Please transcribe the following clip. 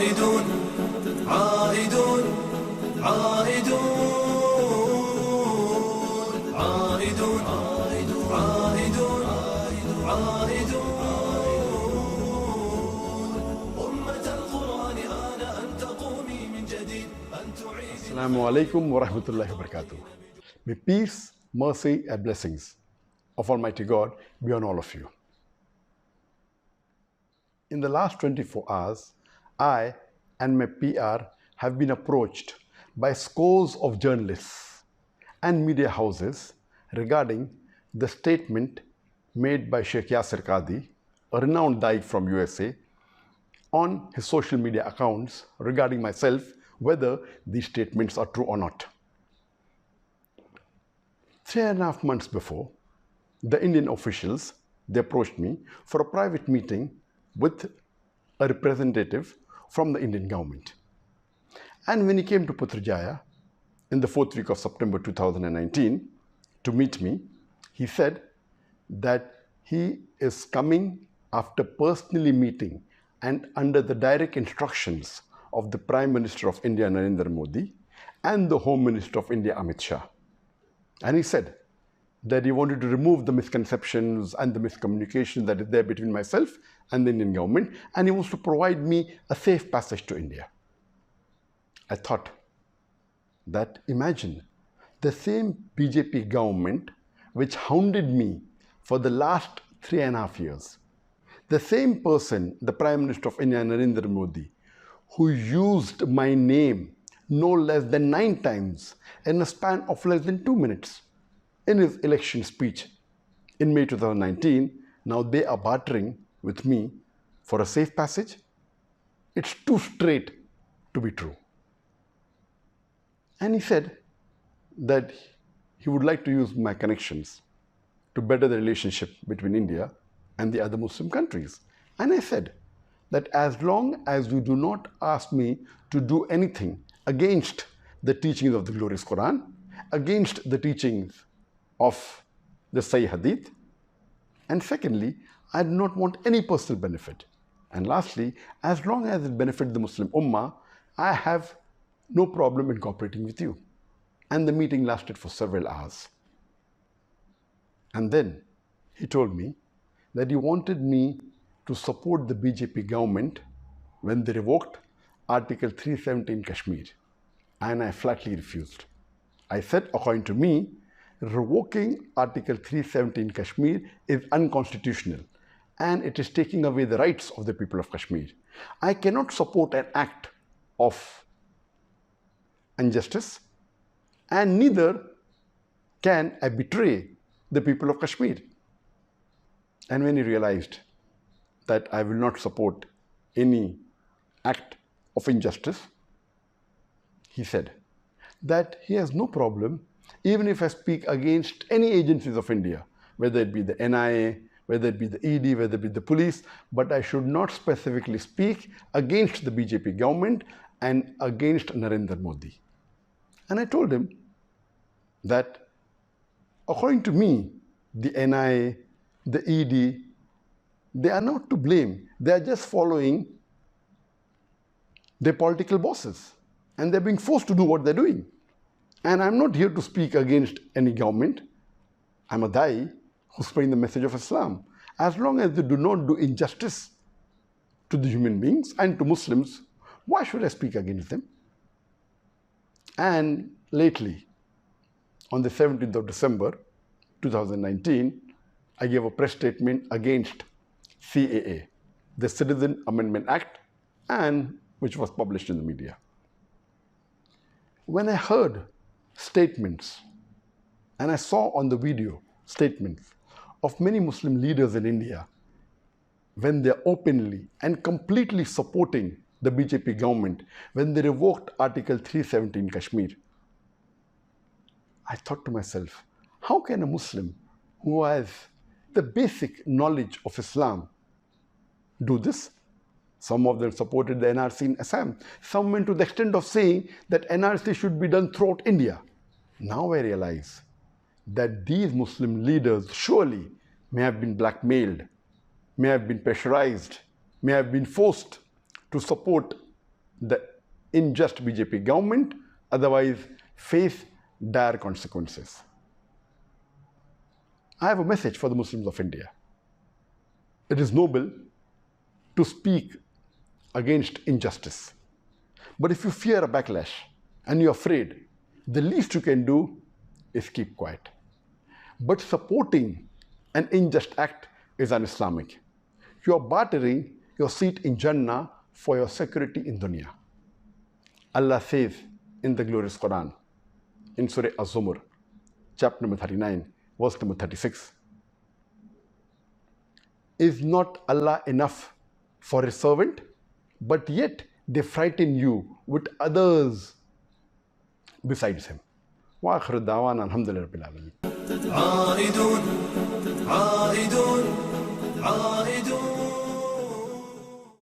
عائدون عائدون عائدون عائدون عائدون عائدون أمة القرآن آن أن تقومي من جديد أن تعيدي. Assalamu alaikum wa rahmatullahi wa barakatuh. May peace, mercy and blessings of Almighty God be on all of you. In the last 24 hours, I and my PR have been approached by scores of journalists and media houses regarding the statement made by Sheikh Yasir Qadhi, a renowned Da'i from USA, on his social media accounts regarding myself, whether these statements are true or not. 3.5 months before, the Indian officials, they approached me for a private meeting with a representative from the Indian government. And when he came to Putrajaya in the 4th week of September 2019 to meet me, he said that he is coming after personally meeting and under the direct instructions of the Prime Minister of India, Narendra Modi, and the Home Minister of India, Amit Shah. And he said that he wanted to remove the misconceptions and the miscommunication that is there between myself and the Indian government, and he wants to provide me a safe passage to India. I thought that imagine the same BJP government which hounded me for the last 3.5 years, the same person, the Prime Minister of India, Narendra Modi, who used my name no less than 9 times in a span of less than 2 minutes in his election speech in May 2019, now they are bartering with me for a safe passage? It's too straight to be true. And he said that he would like to use my connections to better the relationship between India and the other Muslim countries. And I said that as long as you do not ask me to do anything against the teachings of the glorious Quran, against the teachings of the Sahih Hadith, and secondly, I do not want any personal benefit. And lastly, as long as it benefits the Muslim Ummah, I have no problem in cooperating with you. And the meeting lasted for several hours. And then he told me that he wanted me to support the BJP government when they revoked Article 370 in Kashmir. And I flatly refused. I said, according to me, revoking Article 370 in Kashmir is unconstitutional and it is taking away the rights of the people of Kashmir. I cannot support an act of injustice and neither can I betray the people of Kashmir. And when he realized that I will not support any act of injustice, he said that he has no problem even if I speak against any agencies of India, whether it be the NIA, whether it be the ED, whether it be the police, but I should not specifically speak against the BJP government and against Narendra Modi. And I told him that according to me, the NIA, the ED, they are not to blame. They are just following their political bosses and they're being forced to do what they're doing. And I'm not here to speak against any government. I'm a Da'i who's spreading the message of Islam. As long as they do not do injustice to the human beings and to Muslims, why should I speak against them? And lately, on the 17th of December 2019, I gave a press statement against CAA, the Citizen Amendment Act, and which was published in the media. When I heard statements, and I saw on the video statements of many Muslim leaders in India when they're openly and completely supporting the BJP government, when they revoked Article 370 in Kashmir, I thought to myself, how can a Muslim who has the basic knowledge of Islam do this? Some of them supported the NRC in Assam. Some went to the extent of saying that NRC should be done throughout India. Now I realize that these Muslim leaders surely may have been blackmailed, may have been pressurized, may have been forced to support the unjust BJP government, otherwise face dire consequences. I have a message for the Muslims of India. It is noble to speak against injustice. But if you fear a backlash and you're afraid, the least you can do is keep quiet. But supporting an unjust act is un-Islamic. You are bartering your seat in Jannah for your security in dunya. Allah says in the glorious Quran, in Surah Az-Zumar, chapter number 39, verse number 36, is not Allah enough for His servant? But yet they frighten you with others besides Him. وآخر الدعوانا الحمد لله رب العالمين. عائدون عائدون عائدون